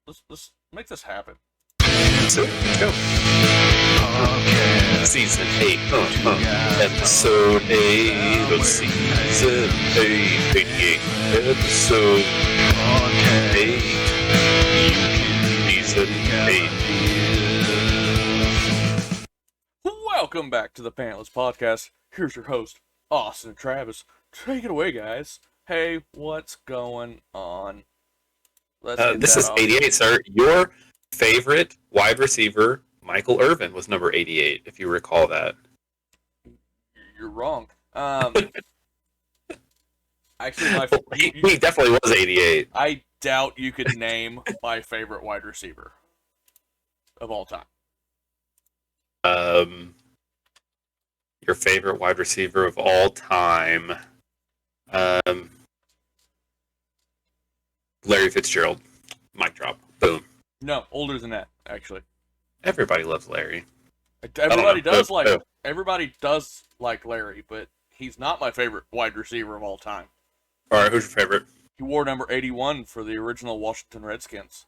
Let's make this happen. So, let's go. Season 8, episode 8 of season 8, 88, episode 8, season 8. Welcome back to the Pantless podcast. Here's your host, Austin and Travis. Take it away, guys. Hey, what's going on? This is 88, sir. Your favorite wide receiver, Michael Irvin, was number 88, if you recall that. You're wrong. Actually, he definitely was 88. I doubt you could name my favorite wide receiver of all time. Your favorite wide receiver of all time, Larry Fitzgerald. Mic drop. Boom. No, older than that, actually. Everybody loves Larry. Everybody does like Larry, but he's not my favorite wide receiver of all time. All right, who's your favorite? He wore number 81 for the original Washington Redskins.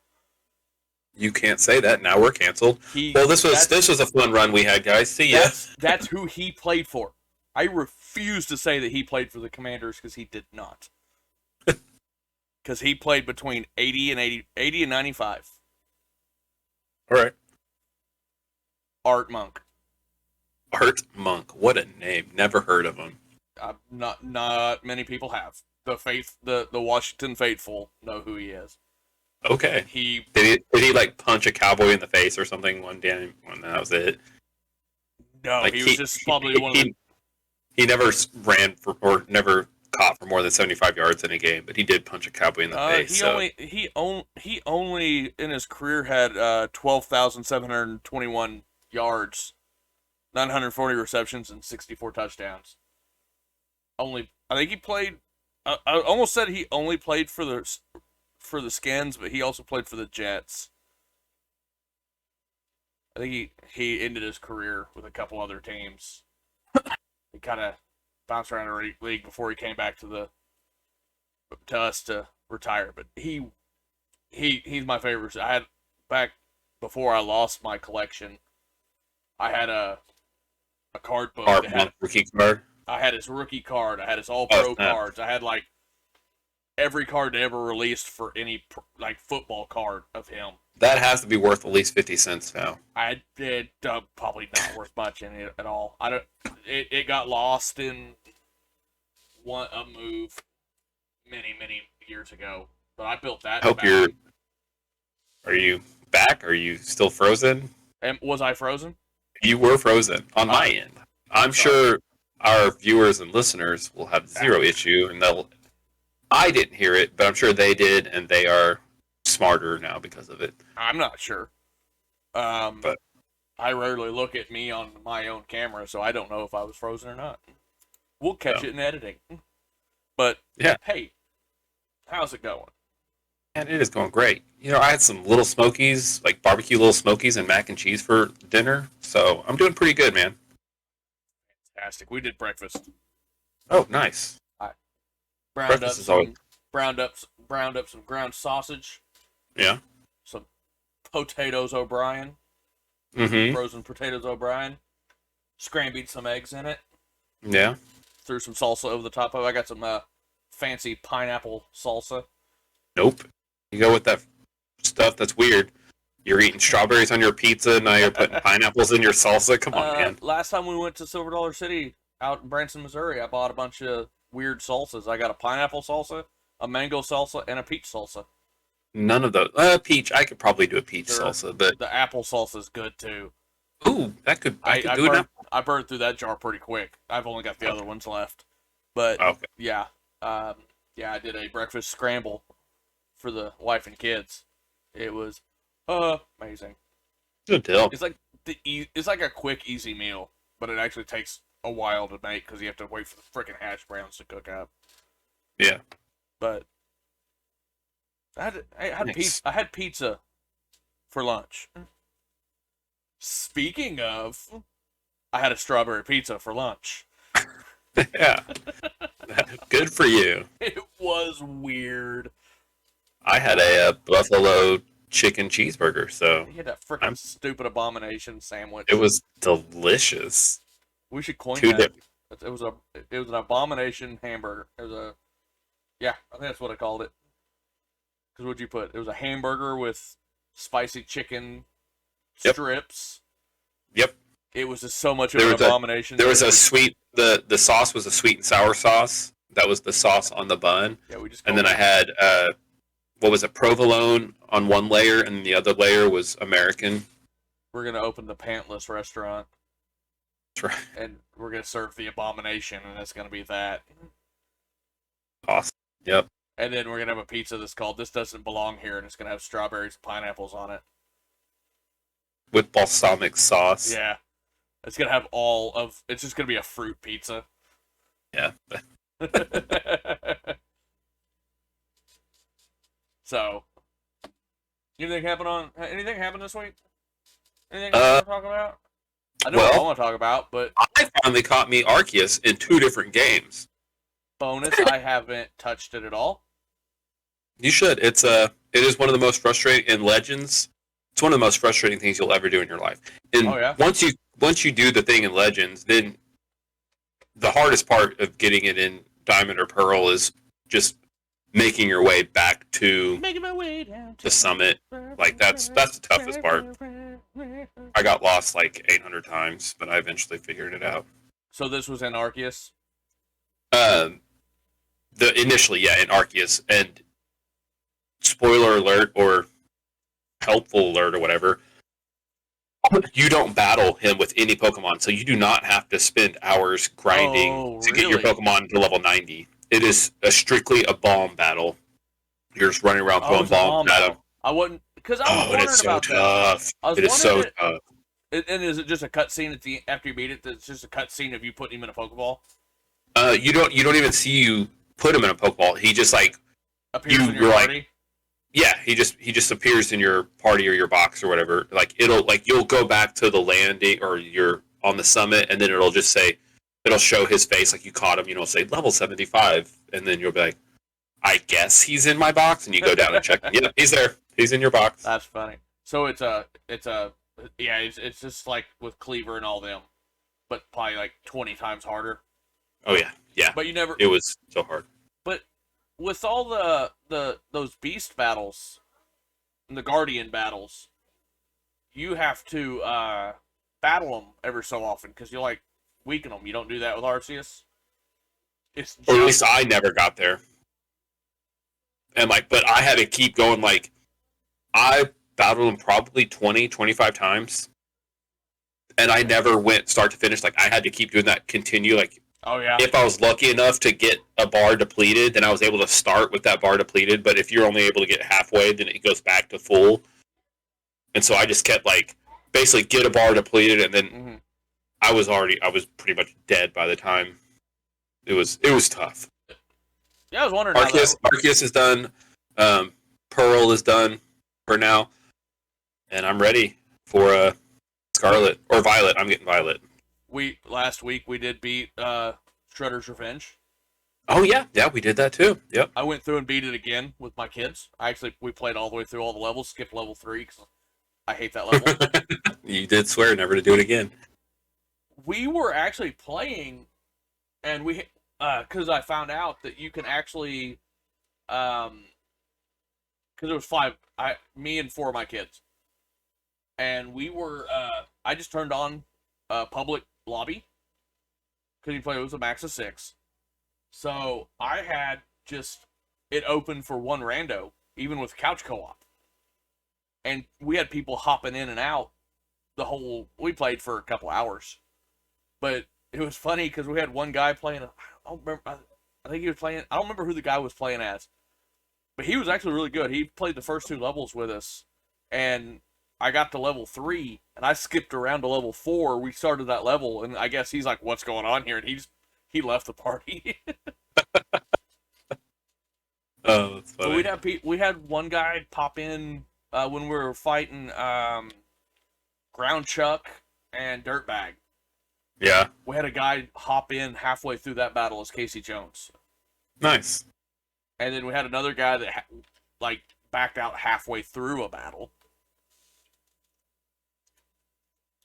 You can't say that. Now we're canceled. This was a fun run we had, guys. See ya. That's who he played for. I refuse to say that he played for the Commanders because he did not. Because he played between 80 and 95. All right. Art Monk. Art Monk. What a name. Never heard of him. Not many people have. The Washington faithful know who he is. Okay. Did he like punch a cowboy in the face or something one day when that was it? No, he was just probably one of the... He never ran for or never caught for more than 75 yards in a game, but he did punch a cowboy in the face. He only in his career had 12,721 yards, 940 receptions, and 64 touchdowns. I think he played. I almost said he only played for the Skins, but he also played for the Jets. I think he ended his career with a couple other teams. He kind of bounced around the league before he came back to us to retire. But he's my favorite. I had back before I lost my collection. I had a card book. Rookie card. I had his rookie card. I had his All-Pro cards. I had like every card ever released for any like football card of him. That has to be worth at least 50 cents now. I did probably not worth much in it at all. It got lost in a move many years ago, but I built that. Are you back? Are you still frozen? And was I frozen? You were frozen on my end. I'm sure our viewers and listeners will have zero issue, and I didn't hear it, but I'm sure they did, and they are smarter now because of it. I'm not sure. But I rarely look at me on my own camera, so I don't know if I was frozen or not. We'll catch it in editing. But yeah, hey, how's it going? And it is going great. You know, I had some little smokies, like barbecue little smokies and mac and cheese for dinner, so I'm doing pretty good, man. Fantastic. We did breakfast. Oh, nice. Browned up some ground sausage. Yeah. Some potatoes O'Brien. Mm-hmm. Frozen potatoes O'Brien. Scrambled some eggs in it. Yeah. Threw some salsa over the top of it. I got some fancy pineapple salsa. Nope. You go with that stuff that's weird. You're eating strawberries on your pizza, now you're putting pineapples in your salsa? Come on, man. Last time we went to Silver Dollar City out in Branson, Missouri, I bought a bunch of weird salsas. I got a pineapple salsa, a mango salsa, and a peach salsa. None of those. Peach. I could probably do a peach salsa, but the apple salsa is good too. Ooh, I could do it. I burned through that jar pretty quick. I've only got the other ones left, but yeah, I did a breakfast scramble for the wife and kids. It was amazing. Good deal. It's like a quick, easy meal, but it actually takes a while to make because you have to wait for the freaking hash browns to cook up. Yeah, but I had pizza for lunch. Speaking of, I had a strawberry pizza for lunch. Yeah, good for you. It was weird. I had a buffalo chicken cheeseburger. So He had that I'm. freaking stupid abomination sandwich. It was delicious. We should coin Two that. dip. It was an abomination hamburger. It was a yeah, I think that's what I called it. Because what'd you put? It was a hamburger with spicy chicken Yep. strips. Yep. It was just so much of an abomination. There was a sweet. The sauce was a sweet and sour sauce. That was the sauce on the bun. Yeah, we just. And then I had what was it? Provolone on one layer, and the other layer was American. We're gonna open the Pantless restaurant. That's right. And we're gonna serve the abomination, and it's gonna be that. Awesome. Yep. And then we're gonna have a pizza that's called "This Doesn't Belong Here," and it's gonna have strawberries and pineapples on it. With balsamic sauce. Yeah, it's gonna have all of. It's just gonna be a fruit pizza. Yeah. So, anything happen this week? Anything I want to talk about? I know what I want to talk about, but I finally caught me Arceus in 2 different games. bonus, I haven't touched it at all. You should. It is one of the most frustrating in Legends. It's one of the most frustrating things you'll ever do in your life. And once you do the thing in Legends, then the hardest part of getting it in Diamond or Pearl is just making your way back to the summit. Like that's the toughest part. I got lost like 800 times, but I eventually figured it out. So this was in Arceus? Initially, yeah, in Arceus. And spoiler alert or helpful alert or whatever, you don't battle him with any Pokemon, so you do not have to spend hours grinding to get your Pokemon to level 90. It is strictly a bomb battle. You're just running around throwing bombs at him. I wouldn't, because I was wondering about that. It is so tough. And is it just a cutscene after you beat it? That's just a cutscene of you putting him in a Pokeball? You don't even see you put him in a Pokeball. He just like appears in your party. Yeah, he just appears in your party or your box or whatever. Like you'll go back to the landing or you're on the summit, and then it'll show his face like you caught him. Say level 75, and then you'll be like, I guess he's in my box, and you go down and check. Yeah, he's there. He's in your box. That's funny. So it's just like with Cleaver and all them, but probably like 20 times harder. Oh yeah. But it was so hard. But with all those beast battles and the guardian battles, you have to battle them ever so often because you like weaken them. You don't do that with Arceus. Or at least I never got there. And but I had to keep going. Like I battled them probably 20, 25 times, and I never went start to finish. Like I had to keep doing that, continue. Like oh yeah. If I was lucky enough to get a bar depleted, then I was able to start with that bar depleted. But if you're only able to get halfway, then it goes back to full. And so I just kept basically get a bar depleted, and then I was pretty much dead by the time. It was tough. Yeah, I was wondering. Arceus is done. Pearl is done for now, and I'm ready for Scarlet or Violet. I'm getting Violet. Last week we did beat Shredder's Revenge. Oh yeah, we did that too. Yep. I went through and beat it again with my kids. We played all the way through all the levels, skipped level 3 because I hate that level. You did swear never to do it again. We were actually playing, and because I found out that you can actually, because there was 5, me and 4 of my kids, and we were, I just turned on public lobby because it was a max of 6, so I had just it open for one rando, even with couch co-op, and we had people hopping in and out we played for a couple hours, but it was funny because we had one guy playing. I don't remember. I think he was playing. I don't remember who the guy was playing as, but he was actually really good. He played the first 2 levels with us, and I got to level 3, and I skipped around to level 4. We started that level, and I guess he's like, "What's going on here?" And he left the party. Oh, that's funny. So we had one guy pop in when we were fighting Ground Chuck and Dirtbag. Yeah. We had a guy hop in halfway through that battle as Casey Jones. Nice. And then we had another guy that backed out halfway through a battle.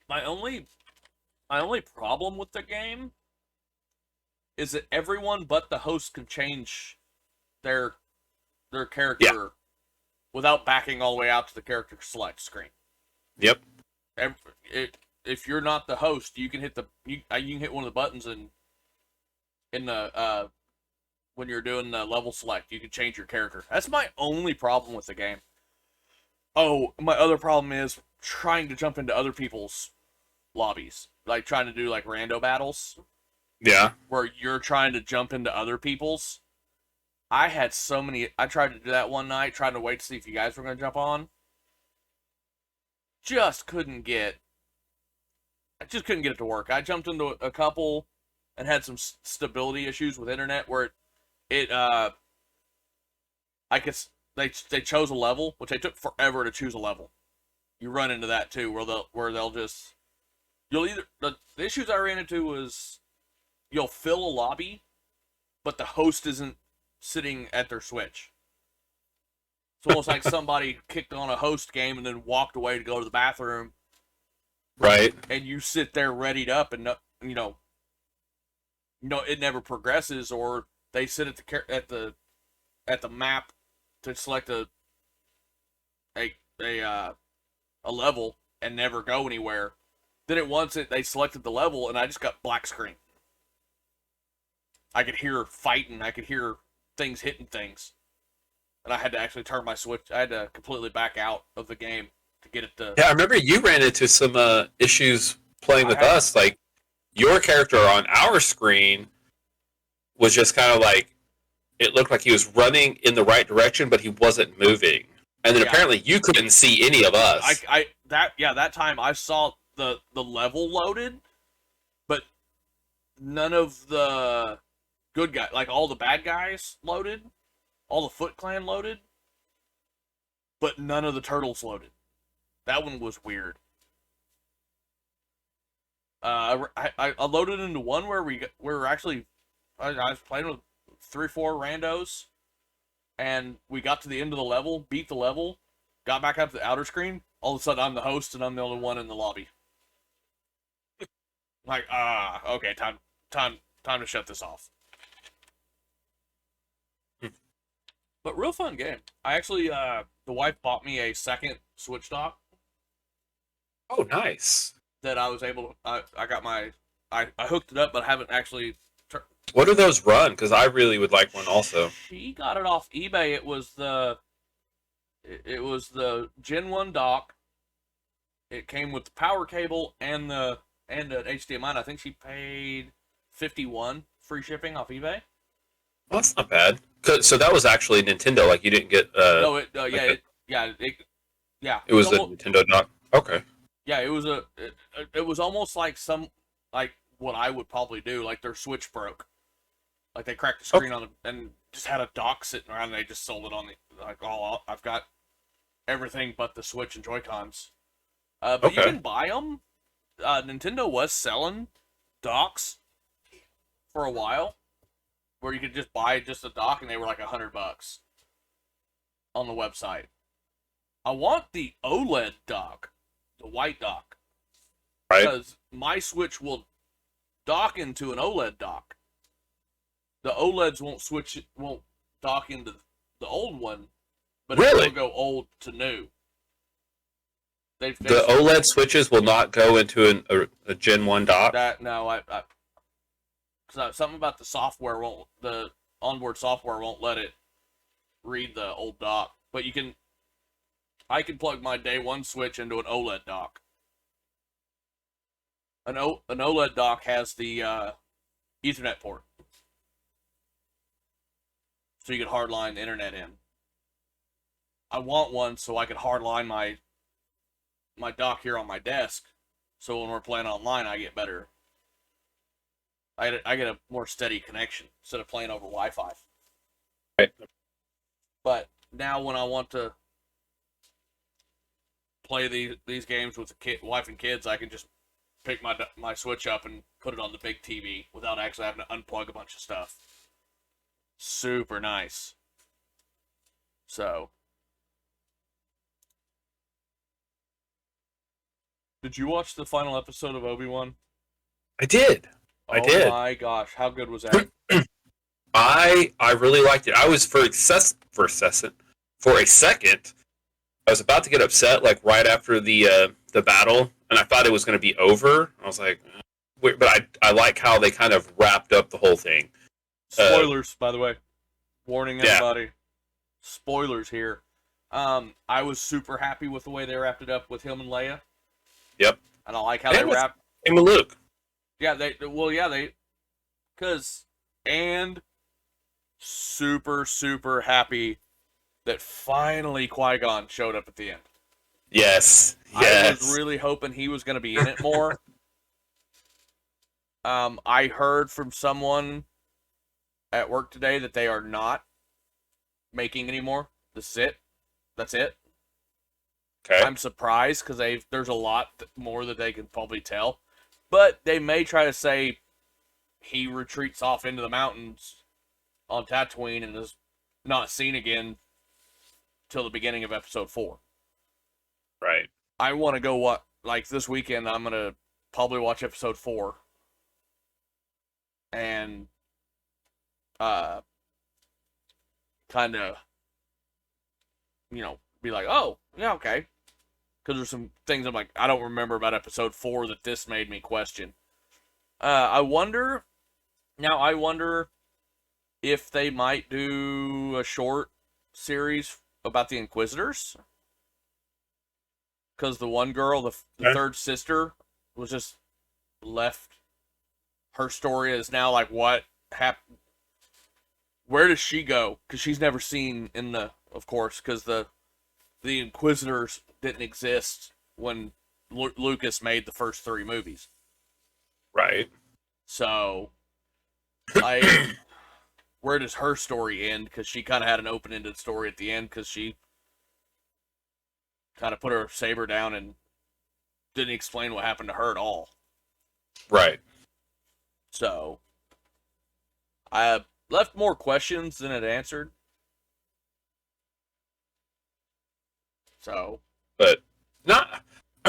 My only problem with the game is that everyone but the host can change their Yeah. character without backing all the way out to the character select screen. Yep. If you're not the host, you can hit you can hit one of the buttons in the when you're doing the level select, you can change your character. That's my only problem with the game. Oh, my other problem is trying to jump into other people's lobbies, like trying to do like rando battles Yeah. where you're trying to jump into other people's. I had so many. I tried to do that one night, trying to wait to see if you guys were going to jump on. Just couldn't get. I just couldn't get it to work. I jumped into a couple and had some stability issues with internet where I guess they chose a level, which they took forever to choose a level. You run into that too, where they'll just you'll either the issues I ran into was you'll fill a lobby, but the host isn't sitting at their switch. It's almost like somebody kicked on a host game and then walked away to go to the bathroom, Right. and you sit there readied up, and it never progresses, or they sit at the map to select a level and never go anywhere. Then they selected the level, and I just got black screen. I could hear fighting. I could hear things hitting things, and I had to actually turn my switch. I had to completely back out of the game to get it to. Yeah, I remember you ran into some issues playing with I had, us. Like your character on our screen was just kind of like it looked like he was running in the right direction, but he wasn't moving. And then apparently you couldn't see any of us. That time I saw the level loaded, but none of the good guys, like all the bad guys loaded, all the Foot Clan loaded, but none of the turtles loaded. That one was weird. I loaded into one where we were actually I was playing with 3 or 4 randos, and we got to the end of the level, beat the level, got back up to the outer screen. All of a sudden, I'm the host, and I'm the only one in the lobby. Like, okay, time to shut this off. But real fun game. I actually, the wife bought me a second Switch dock. Oh, nice. That I was able to, I got I hooked it up, but I haven't actually. What do those run? Because I really would like one also. She got it off eBay. It was the Gen 1 dock. It came with the power cable and an HDMI. And I think she paid $51 free shipping off eBay. Well, that's not bad. So that was actually Nintendo. Like you didn't get. No, it It was a Nintendo dock. Okay. Yeah, it was almost like what I would probably do. Like their Switch broke. Like they cracked the screen on it and just had a dock sitting around, and they just sold it on I've got everything but the Switch and Joy-Cons. But you can buy them. Nintendo was selling docks for a while, where you could just buy just a dock, and they were like $100 on the website. I want the OLED dock, the white dock, right? Because my Switch will dock into an OLED dock. The OLEDs won't dock into the old one, but really? it will go old to new. The OLED switches will not go into a Gen 1 dock? Because something about the onboard software won't let it read the old dock. But I can plug my day 1 Switch into an OLED dock. An OLED dock has the Ethernet port. So you can hardline the internet in. I want one so I can hardline my dock here on my desk, so when we're playing online, I get better. I get a more steady connection instead of playing over Wi-Fi. Right. But now when I want to play these games with the wife and kids, I can just pick my Switch up and put it on the big TV without actually having to unplug a bunch of stuff. Super nice. So, Did you watch the final episode of Obi-Wan? I did. I Oh did. my gosh, how good was that? I really liked it. I was for a second, I was about to get upset, like right after the battle, and I thought it was going to be over. I was like, wait, but I like how they kind of wrapped up the whole thing. Spoilers, by the way. Warning Yeah. everybody. Spoilers here. I was super happy with the way they wrapped it up with him and Leia. Yep. And I like how they wrapped. Him and Luke. Yeah, and super, super happy that finally Qui-Gon showed up at the end. Yes. I was really hoping he was going to be in it more. I heard from someone at work today that they are not making any more. That's it. Okay. I'm surprised because there's a lot more that they can probably tell. But they may try to say he retreats off into the mountains on Tatooine and is not seen again till the beginning of episode 4. Right. I want to go this weekend I'm going to probably watch episode 4 and kind of be like, "Oh, yeah, okay." Cuz there's some things I'm like I don't remember about episode 4 that this made me question. I wonder if they might do a short series about the Inquisitors. Because the one girl, the third sister, was just left. Her story is now like what happened. Where does she go? Because she's never seen of course, because the Inquisitors didn't exist when Lucas made the first 3 movies. Right. So, where does her story end? Because she kind of had an open-ended story at the end because she kind of put her saber down and didn't explain what happened to her at all. Right. So, I left more questions than it answered. So, but I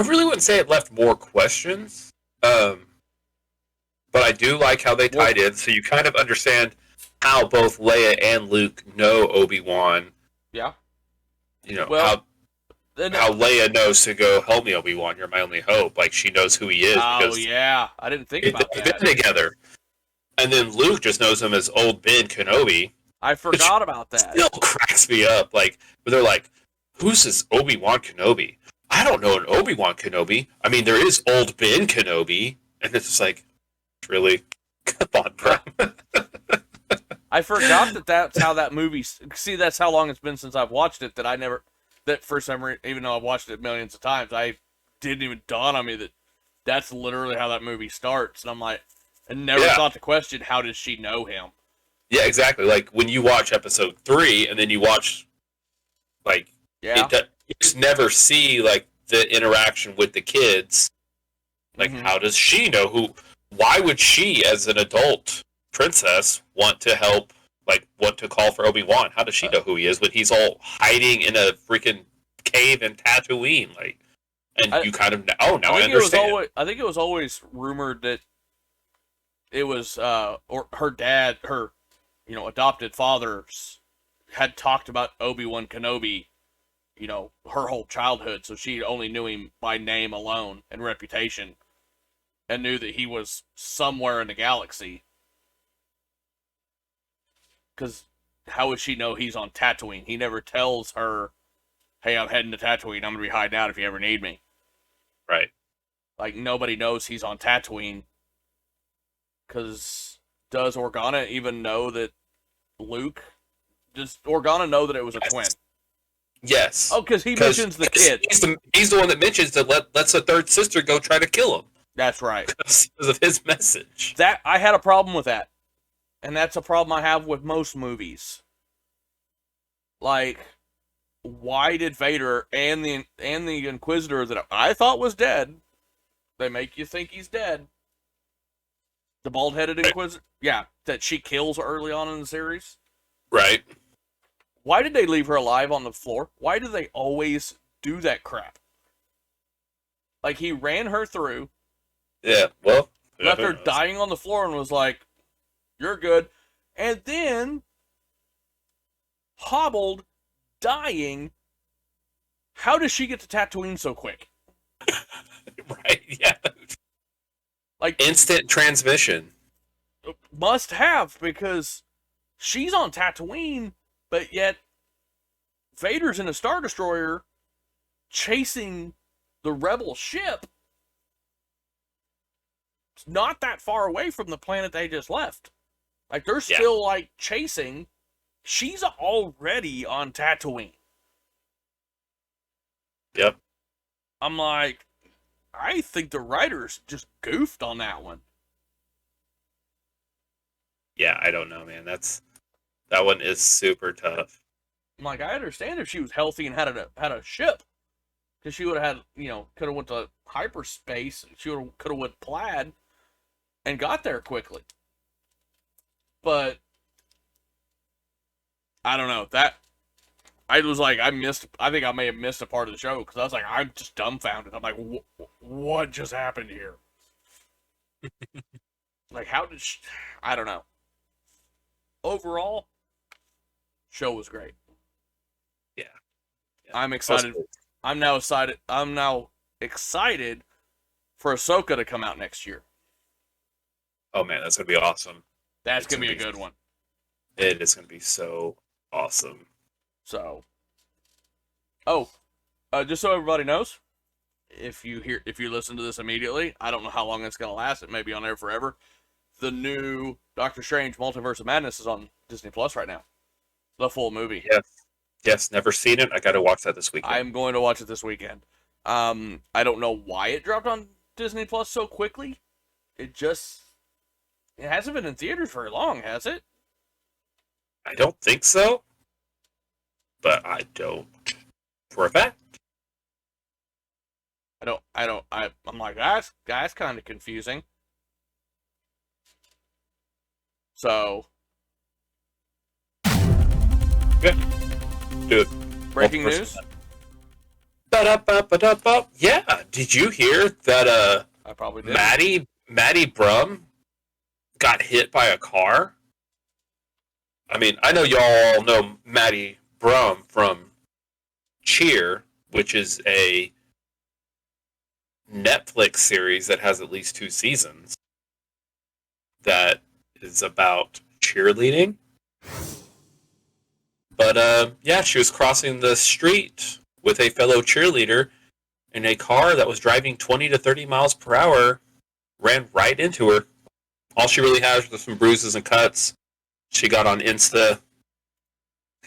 really wouldn't say it left more questions. But I do like how they tied in, so you kind of understand how both Leia and Luke know Obi-Wan. Yeah. How Leia knows to go, "Help me, Obi-Wan, you're my only hope." Like, she knows who he is. Oh, yeah. I didn't think about that. They've been together. And then Luke just knows him as Old Ben Kenobi. I forgot about that. Still cracks me up. Like, but they're like, "Who's this Obi-Wan Kenobi?" "I don't know an Obi-Wan Kenobi. I mean, there is Old Ben Kenobi." And it's just like, really? Come on, bro. I forgot that's how that movie... See, that's how long it's been since I've watched it that for some reason, even though I've watched it millions of times, I didn't even dawn on me that that's literally how that movie starts. And I'm like, I never thought to question, how does she know him? Yeah, exactly. Like, when you watch episode 3, and then you watch, like, you just never see, like, the interaction with the kids. Like, how does she know who... Why would she, as an adult princess, want to help, like, want to call for Obi-Wan? How does she know who he is when he's all hiding in a freaking cave in Tatooine? Like, and you kind of... Oh, now I understand. I think it was always rumored that it was, or her dad, her, adopted father had talked about Obi-Wan Kenobi, her whole childhood, so she only knew him by name alone and reputation. And knew that he was somewhere in the galaxy. Because how would she know he's on Tatooine? He never tells her, "Hey, I'm heading to Tatooine. I'm going to be hiding out if you ever need me." Right. Like, nobody knows he's on Tatooine. Because does Organa even know that Luke... Does Organa know that it was a twin? Yes. Oh, because he mentions the kid. He's the one that mentions that lets the third sister go try to kill him. That's right. Because of his message. I had a problem with that. And that's a problem I have with most movies. Like, why did Vader and the Inquisitor that I thought was dead, they make you think he's dead. The bald-headed Inquisitor? Yeah, that she kills early on in the series. Right. Why did they leave her alive on the floor? Why do they always do that crap? Like, he ran her through, Yeah, well, left who her knows? dying on the floor, and was like, "You're good," and then hobbled, dying. How does she get to Tatooine so quick? Right? Yeah. Like, Instant transmission. must have, because she's on Tatooine, but yet Vader's in a Star Destroyer chasing the Rebel ship. It's not that far away from the planet they just left. Like, they're Yeah. still, like, chasing. She's already on Tatooine. Yep. I'm like, I think the writers just goofed on that one. Yeah, I don't know, man. That one is super tough. I'm like, I understand if she was healthy and had a ship, because she would have had, could have went to hyperspace. She could have went plaid and got there quickly. But I don't know that. I was like, I think I may have missed a part of the show because I was like, I'm just dumbfounded. I'm like, what just happened here? Like, how did she, I don't know. Overall, show was great. Yeah. I'm excited. I'm now excited. For Ahsoka to come out next year. Oh man, that's gonna be awesome. That's gonna be a good one. It is gonna be so awesome. So, just so everybody knows, if you listen to this immediately, I don't know how long it's gonna last. It may be on there forever. The new Doctor Strange Multiverse of Madness is on Disney Plus right now. The full movie. Yes, never seen it. I got to watch that this weekend. I'm going to watch it this weekend. I don't know why it dropped on Disney Plus so quickly. It hasn't been in theaters very long, has it? I don't think so, but I don't for a fact. I'm like, that's kind of confusing. So, Yeah. Do it. breaking news. Ba-da-ba-ba-da-ba. Yeah. Did you hear that I probably did. Maddie Brum got hit by a car? I mean, I know y'all all know Maddie Brum from Cheer, which is a Netflix series that has at least 2 seasons that is about cheerleading. But yeah, she was crossing the street with a fellow cheerleader, and a car that was driving 20 to 30 miles per hour ran right into her. All she really has was some bruises and cuts. She got on Insta,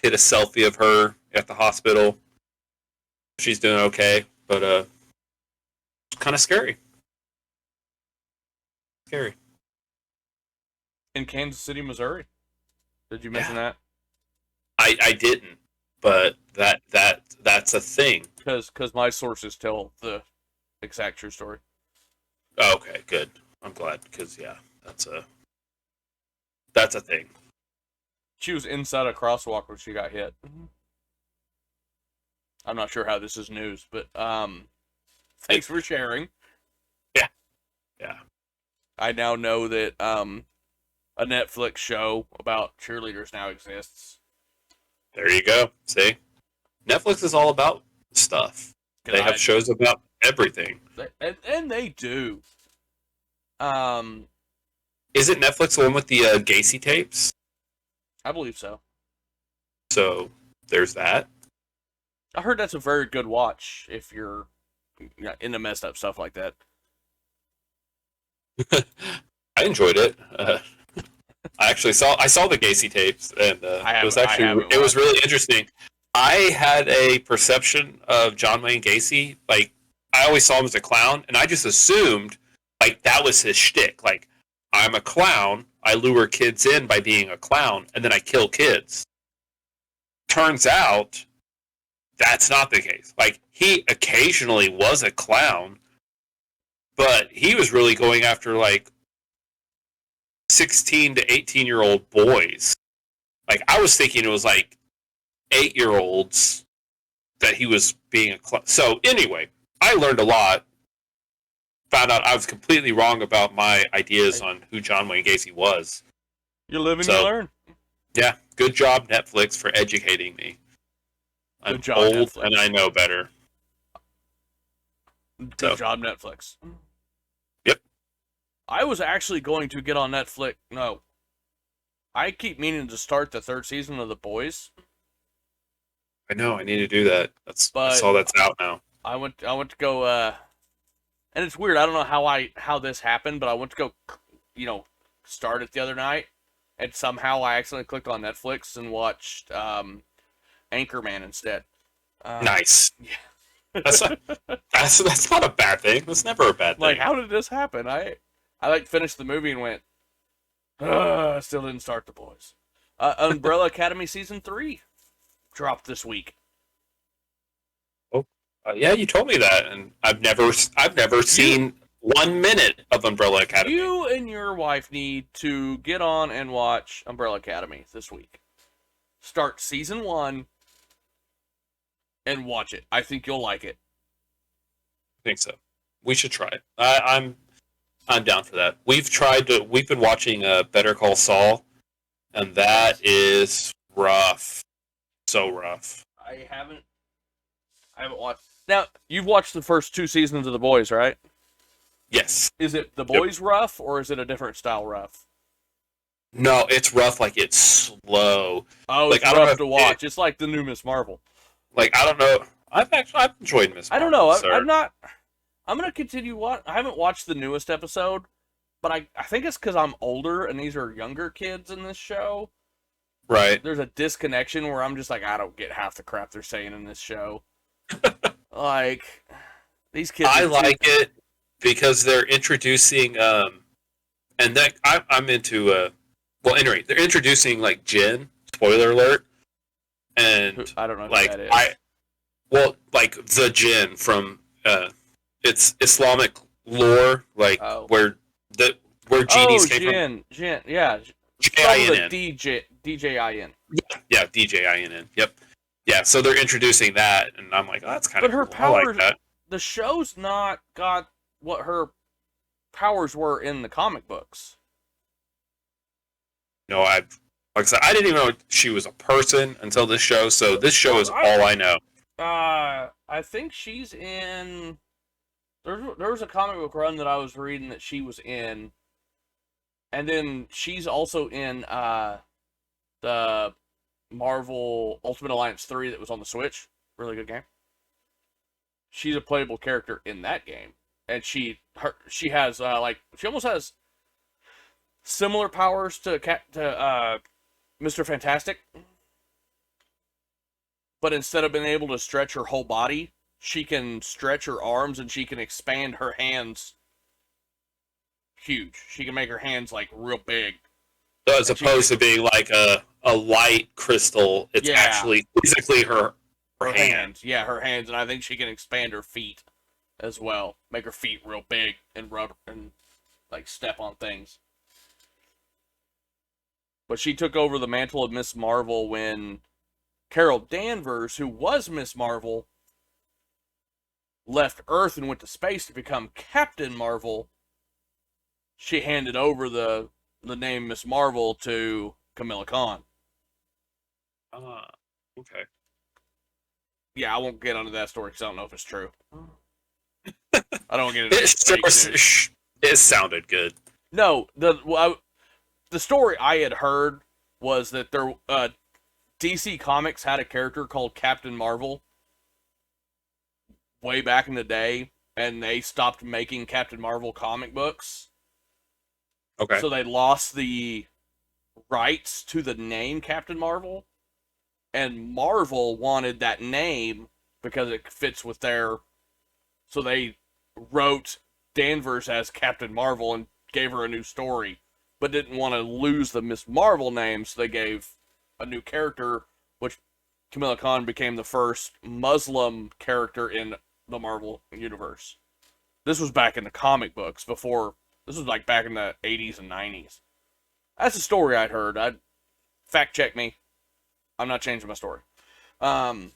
hit a selfie of her at the hospital. She's doing okay, but it's kind of scary. Scary. In Kansas City, Missouri. Did you mention that? I didn't, but that's a thing. Because my sources tell the exact true story. Okay, good. I'm glad because yeah, that's a thing. She was inside a crosswalk when she got hit. I'm not sure how this is news, but thanks for sharing. Yeah. I now know that a Netflix show about cheerleaders now exists. There you go. See, Netflix is all about stuff. They have shows about everything. And they do. Isn't Netflix the one with the Gacy tapes? I believe so. So there's that. I heard that's a very good watch if you're into messed up stuff like that. I enjoyed it. I saw the Gacy tapes, and it was really interesting. I had a perception of John Wayne Gacy, like I always saw him as a clown, and I just assumed like that was his shtick. Like, I'm a clown, I lure kids in by being a clown, and then I kill kids. Turns out that's not the case. Like, he occasionally was a clown, but he was really going after like 16 to 18-year-old boys. Like, I was thinking it was like 8-year-olds that he was being a clown. So anyway, I learned a lot found out I was completely wrong about my ideas on who John Wayne Gacy was. You live and you So, learn. yeah, good job, Netflix, for educating me. Good I'm job, old and Netflix. I know better. Good So, job, Netflix. yep. I was actually going to get on Netflix. No, I keep meaning to start the third season of The Boys, I know I need to do that. I but saw that's out now. I went to go. And it's weird. I don't know how this happened, but I went to go, start it the other night, and somehow I accidentally clicked on Netflix and watched Anchorman instead. Nice. Yeah. That's not, that's not a bad thing. That's never a bad Like, thing. how did this happen? I like finished the movie and went, still didn't start The Boys. Umbrella Academy season 3 dropped this week. Oh, yeah, you told me that, and I've never seen 1 minute of Umbrella Academy. You and your wife need to get on and watch Umbrella Academy this week. Start season 1 and watch it. I think you'll like it. I think so. We should try it. I'm down for that. We've been watching Better Call Saul, and that is rough. So rough. I haven't watched. Now, you've watched the first 2 seasons of The Boys, right? Yes. Is it The Yep. Boys rough, or is it a different style rough? No, it's rough. Like it's slow. Oh, Like it's I don't know rough to watch. It's like the new Miss Marvel. Like I don't know. I've enjoyed Miss I don't Marvel, know. sir. I'm not. I'm gonna continue. I haven't watched the newest episode, but I think it's because I'm older and these are younger kids in this show. Right. There's a disconnection where I'm just like, I don't get half the crap they're saying in this show. Like, these kids. I like it because they're introducing and that I'm into well anyway, they're introducing like Jin, spoiler alert. And I don't know who like that is. like the Jin from it's Islamic lore, like where genies came from. Jin, yeah. J-I-N-N. DJIN. Yeah, DJINN. Yep. Yeah, so they're introducing that, and I'm like, oh, that's kind of But her cool. powers, I like that. the show's not got what her powers were in the comic books. No, like I said, I didn't even know she was a person until this show, so this show is all I know. I think she's in. There was a comic book run that I was reading that she was in, and then she's also in the Marvel Ultimate Alliance 3 that was on the Switch. Really good game. She's a playable character in that game, and she has she almost has similar powers to Mr. Fantastic, but instead of being able to stretch her whole body, she can stretch her arms and she can expand her hands huge. She can make her hands like real big. So as opposed to being like a light crystal, it's actually physically her hands. Yeah, her hands, and I think she can expand her feet as well. Make her feet real big and rub and like step on things. But she took over the mantle of Miss Marvel when Carol Danvers, who was Miss Marvel, left Earth and went to space to become Captain Marvel. She handed over the name Miss Marvel to Camilla Khan. Okay. Yeah, I won't get onto that story because I don't know if it's true. I don't get into it sounded good. No, the story I had heard was that DC Comics had a character called Captain Marvel way back in the day, and they stopped making Captain Marvel comic books. Okay. So they lost the rights to the name Captain Marvel, and Marvel wanted that name because it fits with their. So they wrote Danvers as Captain Marvel and gave her a new story, but didn't want to lose the Miss Marvel name, so they gave a new character, which Camilla Khan became the first Muslim character in the Marvel universe. This was back in the comic books before. This was like back in the 80s and 90s. That's a story I'd heard. Fact check me. I'm not changing my story. Will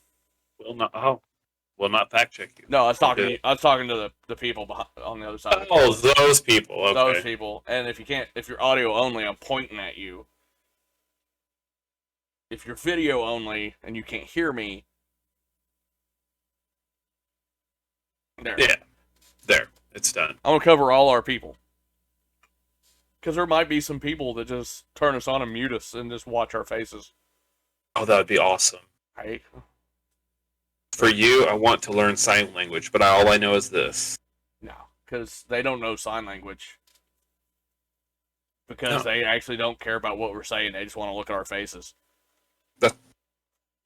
will not fact check you. No, I was talking to you. I was talking to the people on the other side. Of the Oh, those people. Okay. Those people. And if you're audio only, I'm pointing at you. If you're video only and you can't hear me, there. Yeah, there. It's done. I'm gonna cover all our people. Because there might be some people that just turn us on and mute us and just watch our faces. Oh, that would be awesome. Right? For you, I want to learn sign language, but all I know is this. No, because they don't know sign language. Because they actually don't care about what we're saying. They just want to look at our faces.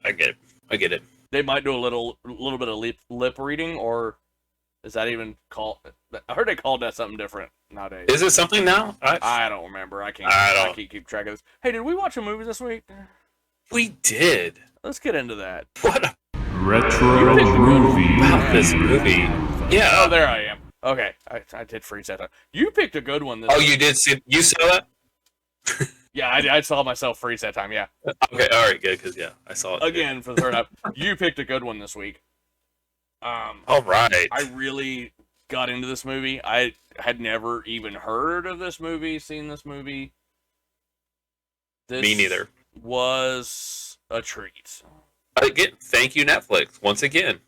I get it. They might do a little bit of lip reading, or is that even called? I heard they called that something different nowadays. Is it something now? I don't remember. I can't keep track of this. Hey, did we watch a movie this week? We did. Let's get into that. What a Retro movie. about this movie. Yeah. Oh, there I am. Okay, I did freeze that time. You picked a good one this Oh, week. you did see? You saw that? Yeah, I saw myself freeze that time, yeah. Okay, all right, good, because, yeah, I saw it. Again, for the third time. You picked a good one this week. All right. I really got into this movie. I had never even heard of this movie, seen this movie. Me neither. Was a treat. Again, thank you, Netflix. Once again,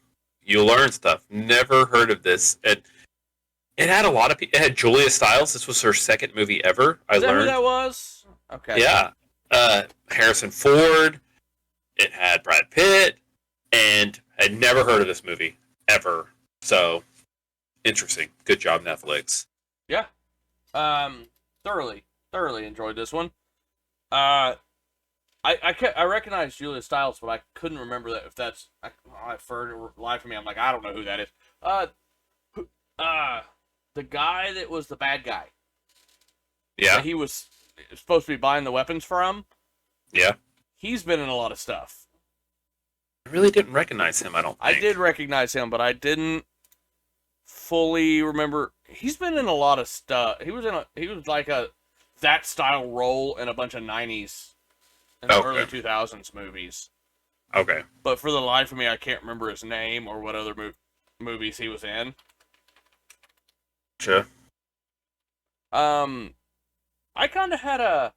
you learn stuff. Never heard of this. It had a lot of people. It had Julia Stiles. This was her second movie ever. Is that who that was? Okay. Yeah. Harrison Ford. It had Brad Pitt. And I'd never heard of this movie. Ever. So, interesting. Good job, Netflix. Yeah. Thoroughly enjoyed this one. I recognized Julia Stiles, but I couldn't remember that if that's for life of me. I'm like, I don't know who that is. The guy that was the bad guy. Yeah. That he was supposed to be buying the weapons from. Yeah. He's been in a lot of stuff. I really didn't recognize him, I don't think. I did recognize him, but I didn't fully remember. He's been in a lot of stuff. He was like that style role in a bunch of 90s and early 2000s movies. Okay. But for the life of me, I can't remember his name or what other movies he was in. Sure. I kind of had a,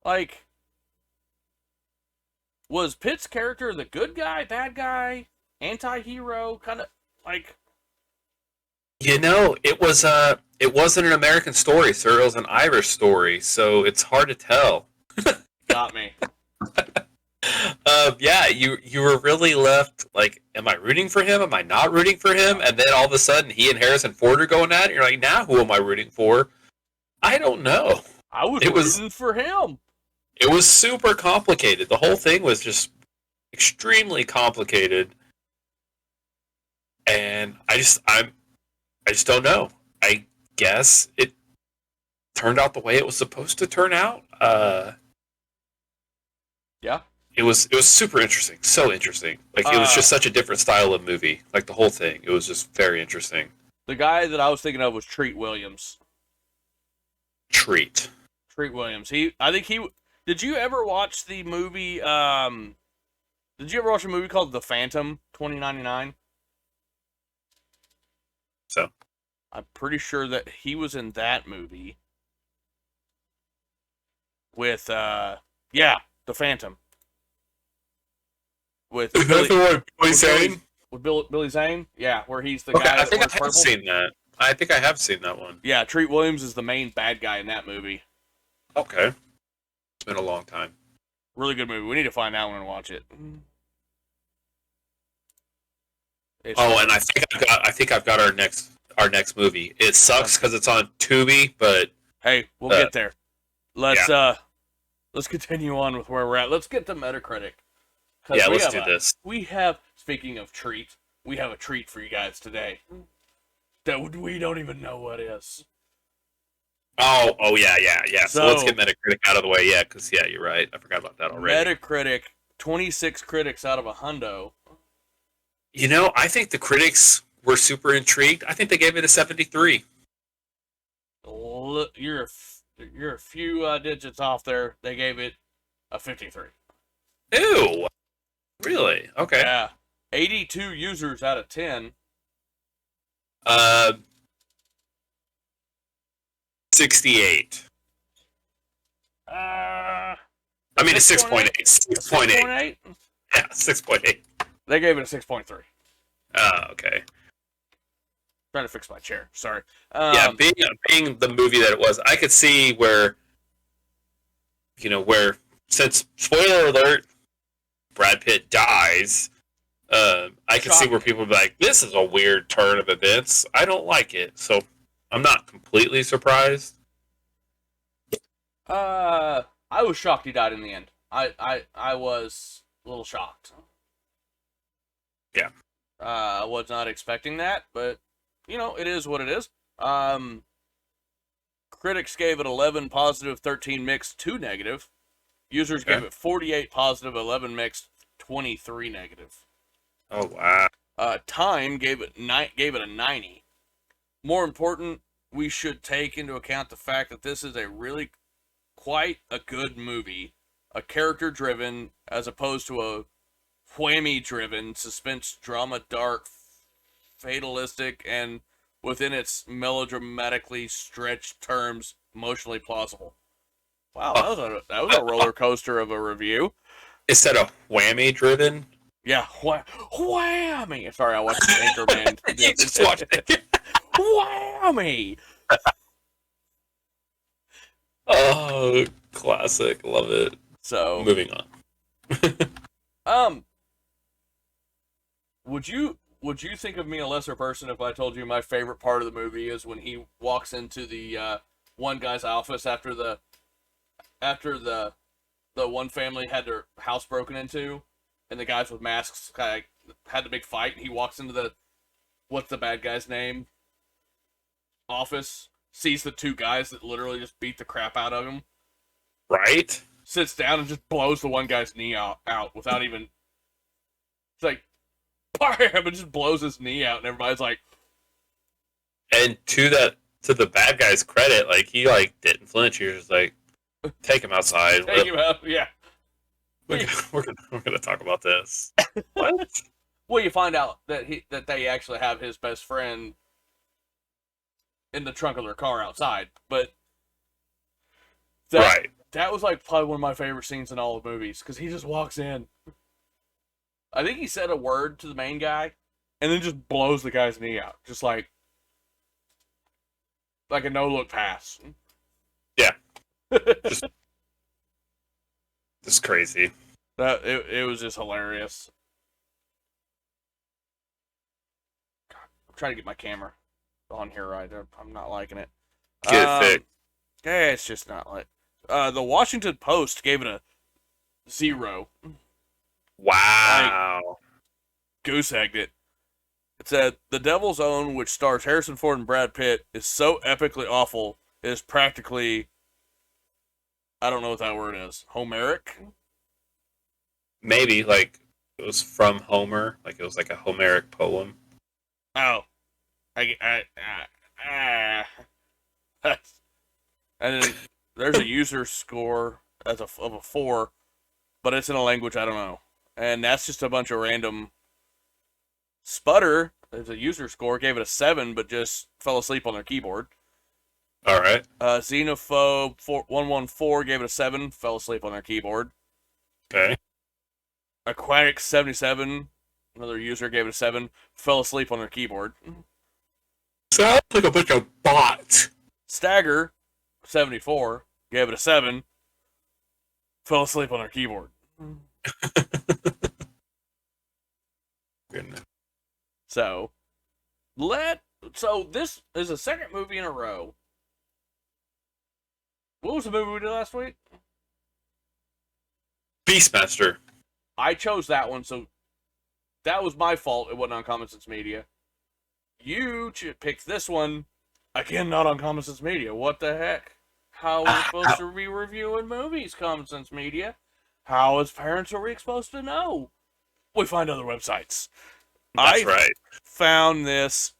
like, was Pitt's character the good guy, bad guy, anti-hero, kind of, like... You know, it wasn't an American story, sir. It was an Irish story, so it's hard to tell. Got me. Yeah, you were really left like, am I rooting for him? Am I not rooting for him? And then all of a sudden, he and Harrison Ford are going at it. You're like, now who am I rooting for? I don't know. I was rooting for him. It was super complicated. The whole thing was just extremely complicated, and I just don't know. I guess it turned out the way it was supposed to turn out. Yeah. It was super interesting. So interesting. Like, it was just such a different style of movie. Like, the whole thing. It was just very interesting. The guy that I was thinking of was Treat Williams. Treat Williams. Did you ever watch the movie, did you ever watch a movie called The Phantom, 2099? So? I'm pretty sure that he was in that movie. With, The Phantom. With Billy Zane? With Billy Zane? Yeah, where he's the guy that wears purple. I think I have seen that one. Yeah, Treat Williams is the main bad guy in that movie. Okay. It's been a long time. Really good movie. We need to find that one and watch it. And I think I've got our next movie. It sucks because it's on Tubi, but hey, we'll get there. Let's continue on with where we're at. Let's get to Metacritic. Yeah, let's do this. Speaking of treat, we have a treat for you guys today that we don't even know what is. Oh yeah. So let's get Metacritic out of the way, yeah, because you're right. I forgot about that already. Metacritic, 26 critics out of 100. You know, I think the critics were super intrigued. I think they gave it a 73. You're a few digits off there. They gave it a 53. Ew. Really? Okay. Yeah. 82 users out of 10. 68. Uh, I mean, a 6.8. 6.8. 6.8? Yeah, 6.8. They gave it a 6.3. Oh, okay. Trying to fix my chair. Sorry. Yeah, being the movie that it was, I could see where, since, spoiler alert, Brad Pitt dies, I could see where people would be like, this is a weird turn of events. I don't like it. So I'm not completely surprised. I was shocked he died in the end. I was a little shocked. Yeah. I was not expecting that, but, it is what it is. Critics gave it 11 positive, 13 mixed, 2 negative. Users gave it 48 positive, 11 mixed, 23 negative. Oh, wow. Time gave it a 90. More important, we should take into account the fact that this is quite a good movie, a character-driven as opposed to a whammy-driven suspense drama, dark, fatalistic, and within its melodramatically stretched terms, emotionally plausible. Wow, that was a roller coaster of a review. Instead of whammy-driven? Yeah, whammy. Sorry, I watched Anchorman. You just watched it. Whammy. Oh, classic. Love it. So, moving on. Would you think of me a lesser person if I told you my favorite part of the movie is when he walks into the one guy's office after the one family had their house broken into, and the guys with masks kind of had the big fight, and he walks into what's the bad guy's name? Office, sees the two guys that literally just beat the crap out of him. Right? Sits down and just blows the one guy's knee out without even. It's like, bam! It just blows his knee out, and everybody's like. And to the bad guy's credit, like he didn't flinch. He was just like, take him outside. Take him out, yeah. We're gonna talk about this. What? Well, you find out that they actually have his best friend in the trunk of their car outside, but that was probably one of my favorite scenes in all the movies because he just walks in. I think he said a word to the main guy, and then just blows the guy's knee out, just like a no-look pass. Yeah, just crazy. It was just hilarious. God, I'm trying to get my camera on here right. I'm not liking it. Get it fixed. Yeah, it's just not like. The Washington Post gave it a 0. Wow. Goose-egged it. It said, The Devil's Own, which stars Harrison Ford and Brad Pitt, is so epically awful, it is practically, I don't know what that word is, Homeric? Maybe, it was from Homer, it was a Homeric poem. Oh. And then there's a user score of a 4, but it's in a language I don't know. And that's just a bunch of random. Sputter, there's a user score, gave it a 7, but just fell asleep on their keyboard. All right. Xenophobe 114 gave it a 7, fell asleep on their keyboard. Okay. Aquatic 77, another user gave it a 7, fell asleep on their keyboard. Sounds like a bunch of bots. Stagger 74 gave it a 7, fell asleep on their keyboard. Goodness. So this is the second movie in a row. What was the movie we did last week? Beastmaster. I chose that one, so that was my fault. It wasn't on Common Sense Media. You picked this one, again, not on Common Sense Media. What the heck? How are we supposed to be reviewing movies, Common Sense Media? How, as parents, are we supposed to know? We find other websites. That's right. Found this.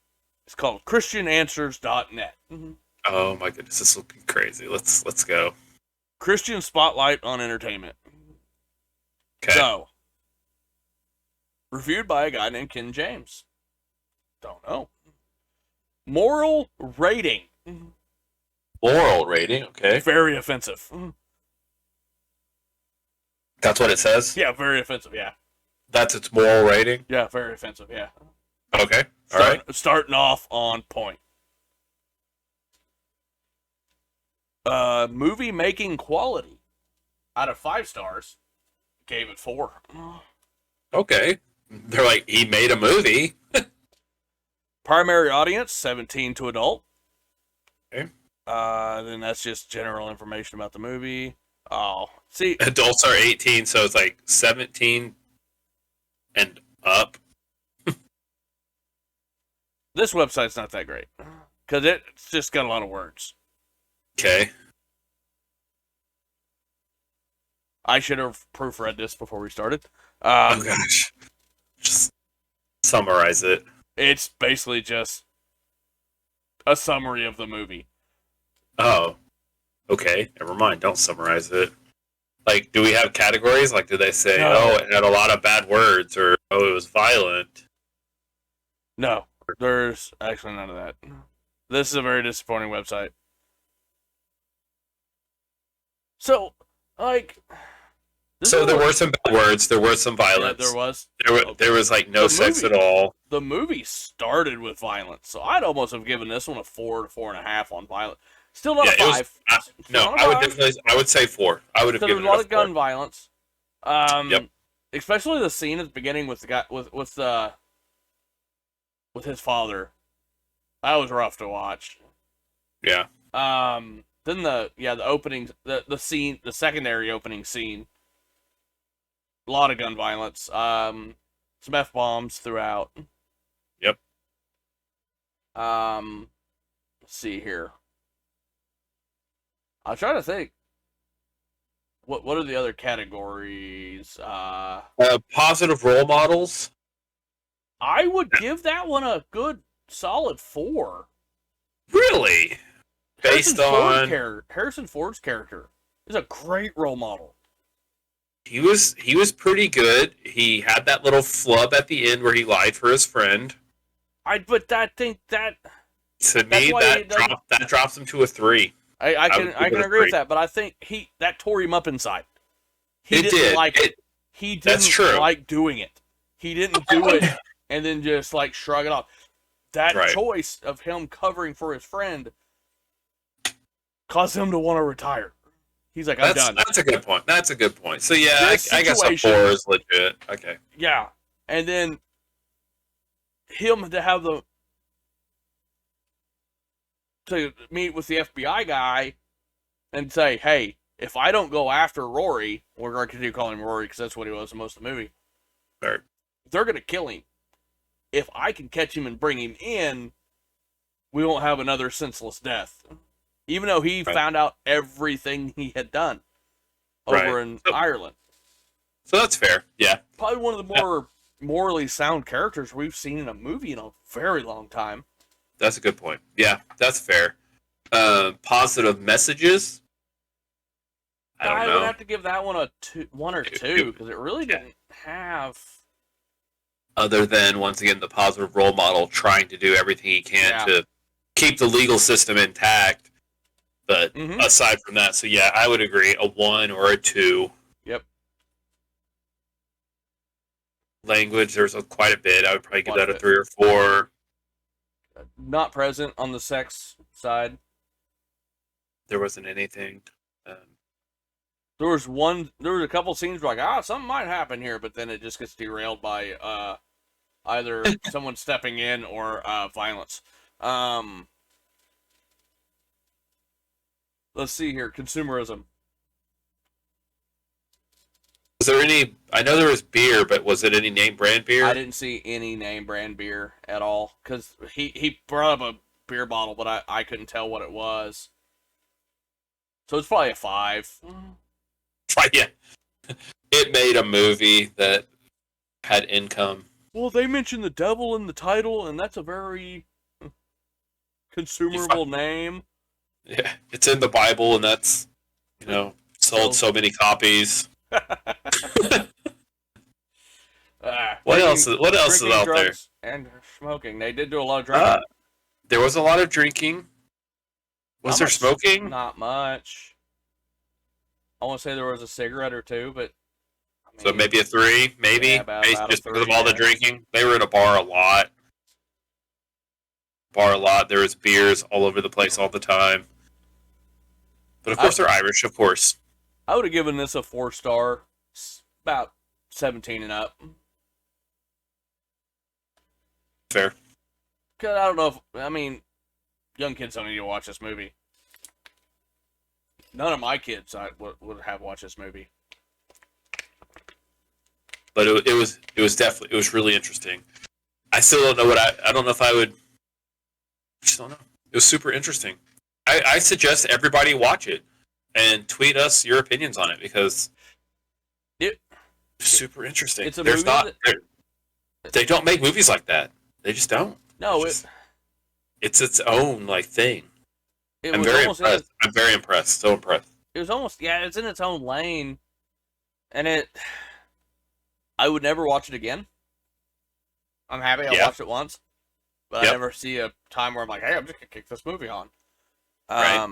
It's called ChristianAnswers.net. Mm-hmm. Oh my goodness, this is looking crazy. Let's go. Christian Spotlight on Entertainment. Okay. So, Reviewed by a guy named Ken James. Don't know. Moral rating. Moral rating, okay. Very offensive. That's what it says? Yeah, very offensive, yeah. That's its moral rating? Yeah, very offensive, yeah. Okay, alright. Starting off on point. Movie making quality. Out of 5 stars, gave it 4. Okay. They're like, he made a movie. Primary audience, 17 to adult. Okay. Then that's just general information about the movie. Oh, see. Adults are 18, so it's like 17 and up. This website's not that great. Because it's just got a lot of words. Okay. I should have proofread this before we started. Oh gosh. Just summarize it. It's basically just a summary of the movie. Oh. Okay, never mind. Don't summarize it. Like, do we have categories? Like, do they say, No. oh, it had a lot of bad words, or oh, it was violent? No, there's actually none of that. This is a very disappointing website. So, like... So there were some bad words, there was some violence. Yeah, there was. There was like no sex at all. The movie started with violence, so I'd almost have given this one a 4 to 4.5 on violence. Still not a 5. I would say 4. I would have given it a lot it of gun violence. Yep. Especially the scene at the beginning with the guy with his father. That was rough to watch. Yeah. Then the opening the scene, the secondary opening scene. A lot of gun violence. Some F-bombs throughout. Yep. Let's see here. I'm trying to think. What are the other categories? Positive role models. I would give that one a good solid 4. Really? Based on Harrison Ford's character is a great role model. He was pretty good. He had that little flub at the end where he lied for his friend. To me that drops him to a 3. I can agree with that, but I think that tore him up inside. He didn't like it. He didn't like doing it. He didn't do it and then just like shrug it off. That choice of him covering for his friend caused him to want to retire. He's like, I'm done. That's a good point. So yeah, I guess a 4 is legit. Okay. Yeah, and then him to meet with the FBI guy and say, hey, if I don't go after Rory, we're going to continue calling him Rory because that's what he was in most of the movie. Right. They're going to kill him. If I can catch him and bring him in, we won't have another senseless death. Even though he found out everything he had done over in Ireland. So that's fair, yeah. Probably one of the more morally sound characters we've seen in a movie in a very long time. That's a good point. Yeah, that's fair. Positive messages? I would have to give that one one or 2 because it really didn't have... Other than, once again, the positive role model trying to do everything he can to keep the legal system intact. But aside from that, so yeah, I would agree, a 1 or a 2. Yep. Language, there's quite a bit. I would probably give that a 3 or 4. Not present on the sex side. There wasn't anything. There was a couple scenes where like, something might happen here, but then it just gets derailed by either someone stepping in or violence. Let's see here. Consumerism. Was there any... I know there was beer, but was it any name brand beer? I didn't see any name brand beer at all. Because he brought up a beer bottle, but I couldn't tell what it was. So it's probably a 5. Yeah. It made a movie that had income. Well, they mentioned the devil in the title, and that's a very consumable name. Yeah, it's in the Bible, and that's, sold so many copies. What else? What else is drinking, out there? drugs, and smoking. They did do a lot of drinking. There was a lot of drinking. Was there smoking? Not much. I want to say there was a cigarette or two, but So maybe a 3, maybe. Yeah, about Just a because of 3, all the drinking. They were in a bar a lot. There was beers all over the place all the time. But of course they're Irish, of course. I would have given this a 4-star, about 17 and up. Fair. Cause I don't know young kids don't need to watch this movie. None of my kids would have watched this movie. But it was really interesting. I still don't know I don't know if I would. I just don't know. It was super interesting. I suggest everybody watch it and tweet us your opinions on it because it's super interesting. It's a movie they don't make movies like that. They just don't. No, it's its own thing. I'm very impressed. So impressed. It was almost it's in its own lane, and I would never watch it again. I'm happy I watched it once, but I never see a time where I'm like, hey, I'm just gonna kick this movie on. Right.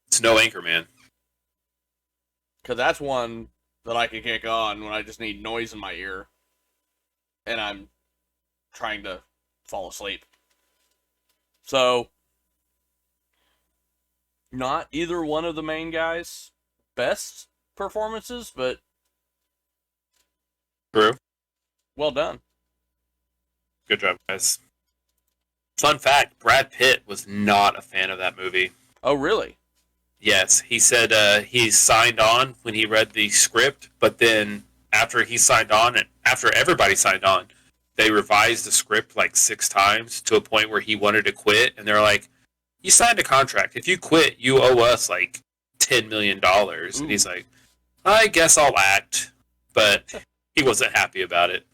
It's no Anchorman. Because that's one that I can kick on when I just need noise in my ear, and I'm trying to fall asleep. So, not either one of the main guys' best performances, but true. Well done. Good job, guys. Fun fact, Brad Pitt was not a fan of that movie. Oh, really? Yes, he said he signed on when he read the script, but then after he signed on and after everybody signed on, they revised the script 6 times to a point where he wanted to quit, and they're like, you signed a contract. If you quit, you owe us $10 million. Ooh. And he's like, I guess I'll act. But he wasn't happy about it.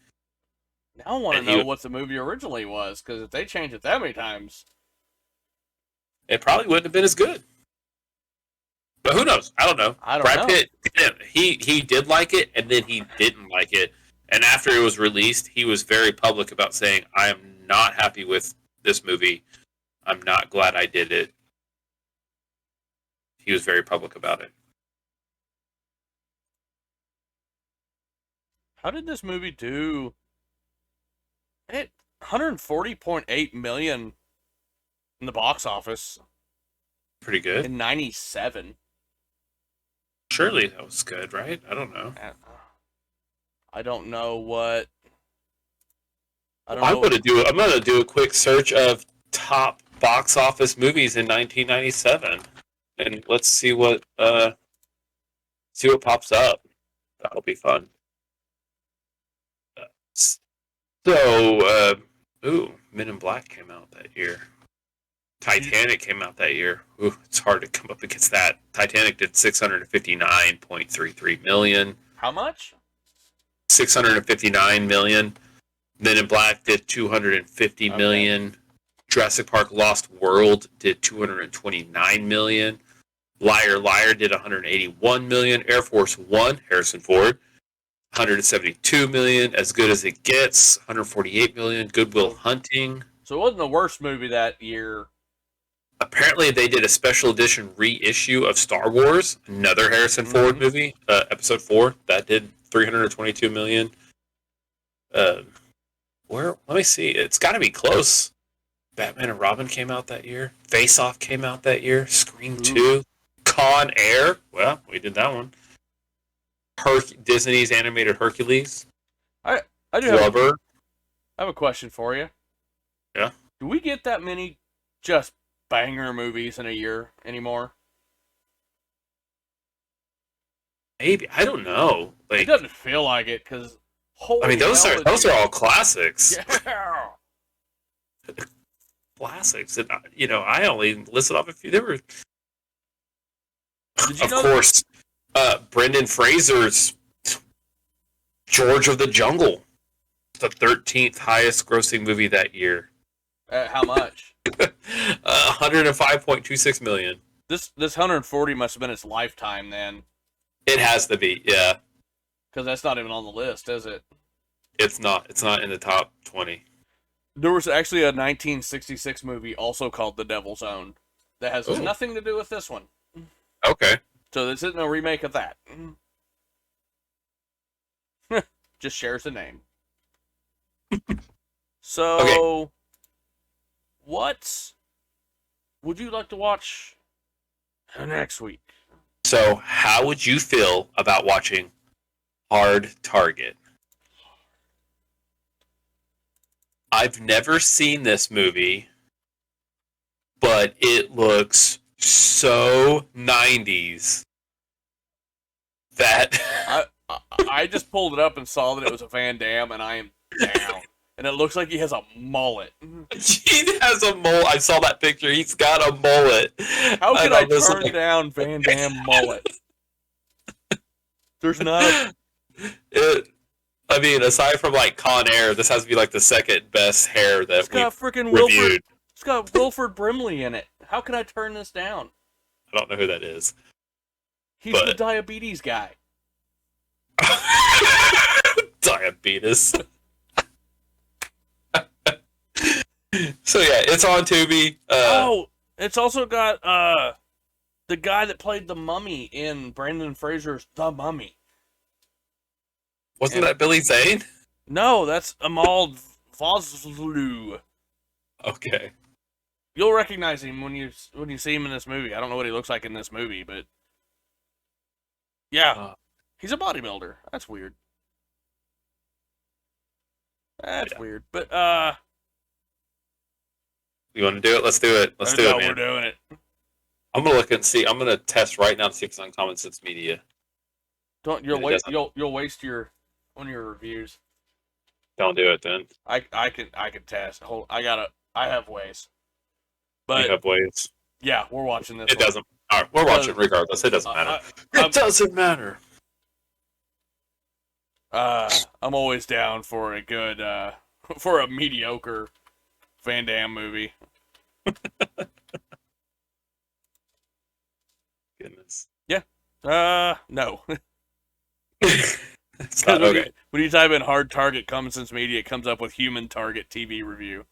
Now I want to know what the movie originally was, because if they changed it that many times, it probably wouldn't have been as good. But who knows? I don't know. Brad Pitt, he did like it, and then he didn't like it. And after it was released, he was very public about saying, I am not happy with this movie. I'm not glad I did it. He was very public about it. How did this movie do? It 140.8 million in the box office. Pretty good. In 97. Surely that was good, right? I don't know. I don't know what. I'm gonna do a quick search of top box office movies in 1997, and let's see what pops up. That'll be fun. So, Men in Black came out that year. Titanic came out that year. Ooh, it's hard to come up against that. Titanic did $659.33 million. How much? $659 million. Men in Black did $250 million. Jurassic Park Lost World did $229 million. Liar Liar did $181 million. Air Force One, Harrison Ford, $172 million. As Good as It Gets, $148 million. Good Will Hunting. So it wasn't the worst movie that year. Apparently, they did a special edition reissue of Star Wars, another Harrison Ford movie, Episode 4. That did $322 million. Let me see. It's got to be close. Batman and Robin came out that year. Face Off came out that year. Scream 2. Con Air. Well, we did that one. Disney's animated Hercules. I have a question for you. Yeah. Do we get that many just banger movies in a year anymore? Maybe. I don't know. It doesn't feel like it, because those are all classics. Yeah. Classics. And, I only listed off a few. There were, of course, Brendan Fraser's George of the Jungle, the 13th highest grossing movie that year. How much? $105.26 million. This 140 must have been its lifetime then. It has to be, yeah. Because that's not even on the list, is it? It's not. It's not in the top 20. There was actually a 1966 movie also called The Devil's Own that has nothing to do with this one. Okay. So this isn't a remake of that. Just shares the name. So, what would you like to watch next week? So, how would you feel about watching Hard Target? I've never seen this movie, but it looks so 90s that I just pulled it up and saw that it was a Van Damme, and I am down. And it looks like he has a mullet. he has a mullet. I saw that picture. He's got a mullet. How can I turn down Van Damme mullet? There's not a... I mean, aside from like Con Air, this has to be like the second best hair that we've reviewed. It's got Wilford Brimley in it. How can I turn this down? I don't know who that is. He's the diabetes guy. Diabetes. So yeah, it's on Tubi. It's also got the guy that played the mummy in Brandon Fraser's The Mummy. Wasn't that Billy Zane? No, that's Amal Vosloo. Okay. You'll recognize him when you see him in this movie. I don't know what he looks like in this movie, but yeah, he's a bodybuilder. That's weird. That's weird. But you want to do it? Let's do it. Let's do it, man. We're doing it. I'm gonna look and see. I'm gonna test right now to see if it's on Common Sense Media. You'll waste your reviews. Don't do it then. I can test. I have ways. But you have ways. Yeah, we're watching this. It doesn't. All right, we're watching regardless. It doesn't matter. It doesn't matter. I'm always down for a good for a mediocre Van Damme movie. Goodness. Yeah. No. Okay. When you type in Hard Target Common Sense Media, it comes up with Human Target TV Review.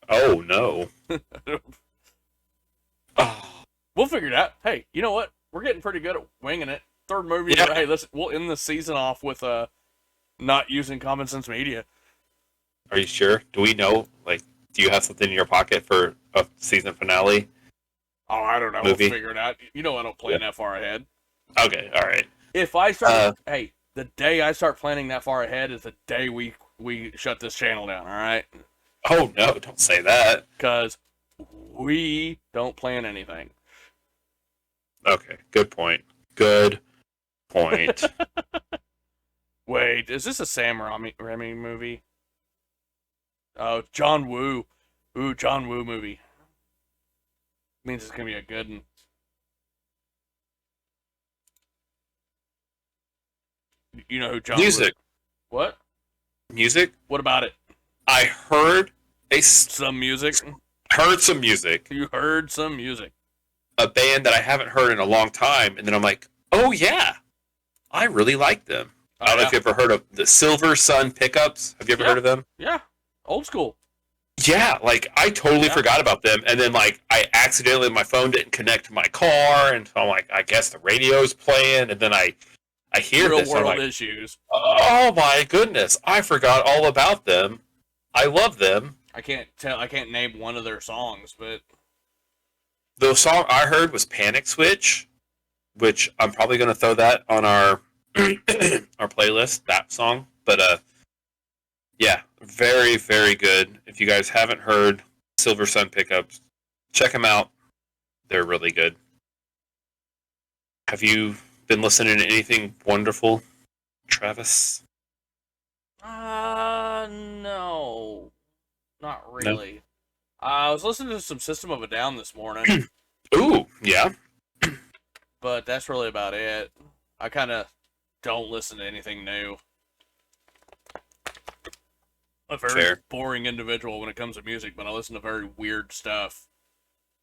Oh, no. We'll figure it out. Hey, you know what? We're getting pretty good at winging it. Third movie. Yeah. Hey, we'll end the season off with not using Common Sense Media. Are you sure? Do we know? Like, do you have something in your pocket for a season finale? Oh, I don't know. Movie? We'll figure it out. You know I don't plan that far ahead. Okay, all right. If I start, the day I start planning that far ahead is the day we shut this channel down. All right. Oh no! Don't say that. Because we don't plan anything. Okay. Good point. Good point. Wait, is this a Sam Raimi movie? Oh, John Woo. Ooh, John Woo movie. Means it's gonna be a good one. You know who John Music. Woo? What? Music? What about it? I heard some music. Heard some music. You heard some music. A band that I haven't heard in a long time, and then I'm like, oh yeah, I really like them. I don't know if you ever heard of the Silver Sun Pickups. Have you ever heard of them? Yeah, old school. Yeah, like I totally forgot about them, and then like I accidentally my phone didn't connect to my car, and so I'm like, I guess the radio's playing, and then I hear Real this, world I'm like, issues. oh my goodness, I forgot all about them. I love them. I can't name one of their songs, but the song I heard was Panic Switch, which I'm probably going to throw that on our our playlist, that song. But yeah, very, very good. If you guys haven't heard Silver Sun Pickups, check them out. They're really good. Have you been listening to anything wonderful, Travis? No. Not really. No? I was listening to some System of a Down this morning. Ooh, yeah. But that's really about it. I kind of don't listen to anything new. A very boring individual when it comes to music, but I listen to very weird stuff.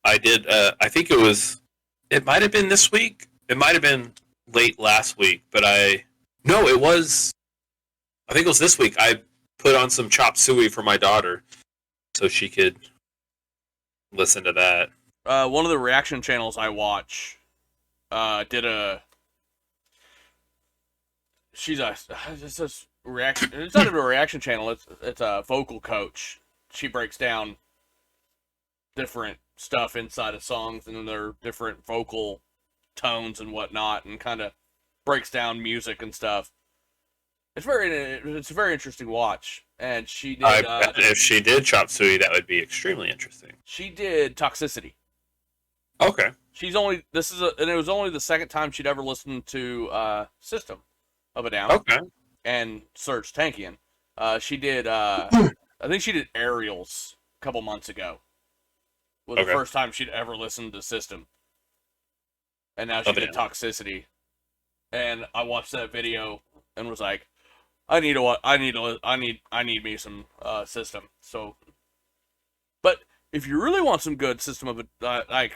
I did, I think it might have been this week. It might have been late last week, but I think it was this week. I put on some chop suey for my daughter so she could listen to that. One of the reaction channels I watch did a. She's a. It's this reaction. It's not even a reaction channel. It's a vocal coach. She breaks down different stuff inside of songs and their different vocal tones and whatnot, and kind of breaks down music and stuff. It's a very interesting watch. And she did. If she did chop suey, that would be extremely interesting. She did Toxicity. Okay. And it was only the second time she'd ever listened to System of a Down. Okay. And Serj Tankian. She did. I think she did Aerials a couple months ago. Was the first time she'd ever listened to System. And now she did Toxicity. And I watched that video and was like, I need me some System. So, but if you really want some good System of a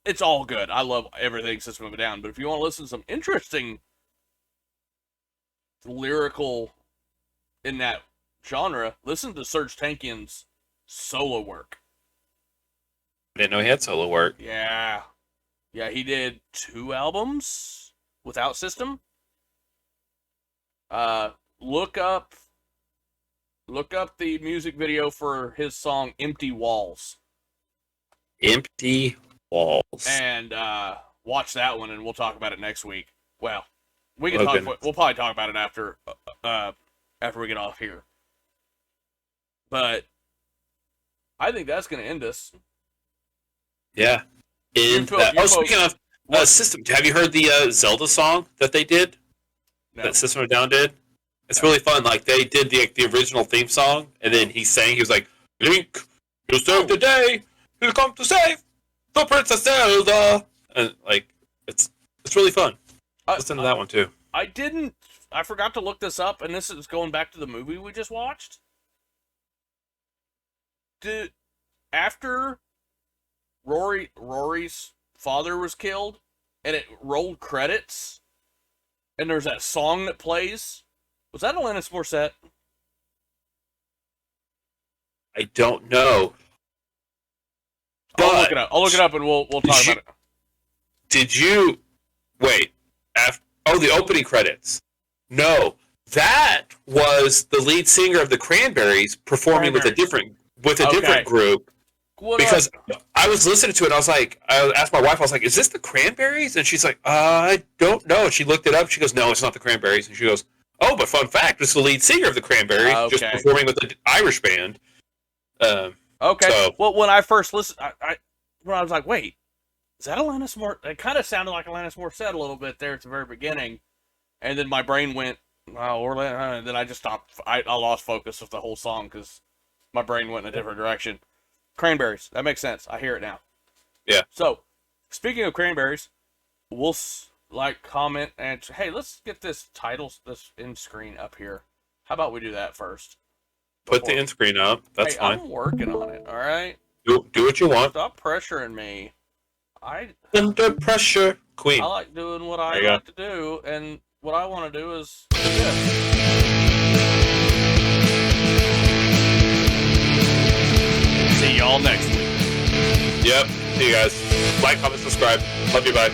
it's all good. I love everything System of a Down. But if you want to listen to some interesting lyrical in that genre, listen to Serj Tankian's solo work. I didn't know he had solo work. Yeah, he did 2 albums without System. Look up the music video for his song Empty Walls. Empty Walls. And watch that one, and we'll talk about it next week. Well, we'll probably talk about it after we get off here. But I think that's going to end us. Yeah. Speaking of System, have you heard the Zelda song that they did? No. That System of a Down did? It's really fun. Like, they did the original theme song, and then he was like, Link, you save the day, you come to save the Princess Zelda. And, like, it's really fun. Listen to that one, too. I forgot to look this up, and this is going back to the movie we just watched. After Rory's father was killed, and it rolled credits, and there's that song that plays. Was that Alanis Morissette? I don't know. I'll look it up, and we'll talk about it. Did you wait? The opening credits. No, that was the lead singer of the Cranberries performing with a different group. Because I was listening to it, I asked my wife, I was like, "Is this the Cranberries?" And she's like, "I don't know." And she looked it up. She goes, "No, it's not the Cranberries." And she goes, "Oh, but fun fact, it's the lead singer of the Cranberries, just performing with the Irish band." Okay. So, well, when I first listened, I was like, "Wait, is that Alanis Morissette?" It kind of sounded like Alanis Morissette a little bit there at the very beginning, and then my brain went, and then I just stopped. I lost focus of the whole song because my brain went in a different direction. Cranberries. That makes sense. I hear it now. Yeah. So, speaking of Cranberries, we'll comment, and hey, let's get this end screen up here. How about we do that first? Put the end screen up. That's fine. I'm working on it. All right. Do what you want. Stop pressuring me. Under pressure, Queen. I like doing what I like to do, and what I want to do is this. See y'all next week. Yep. See you guys. Like, comment, subscribe. Love you. Bye.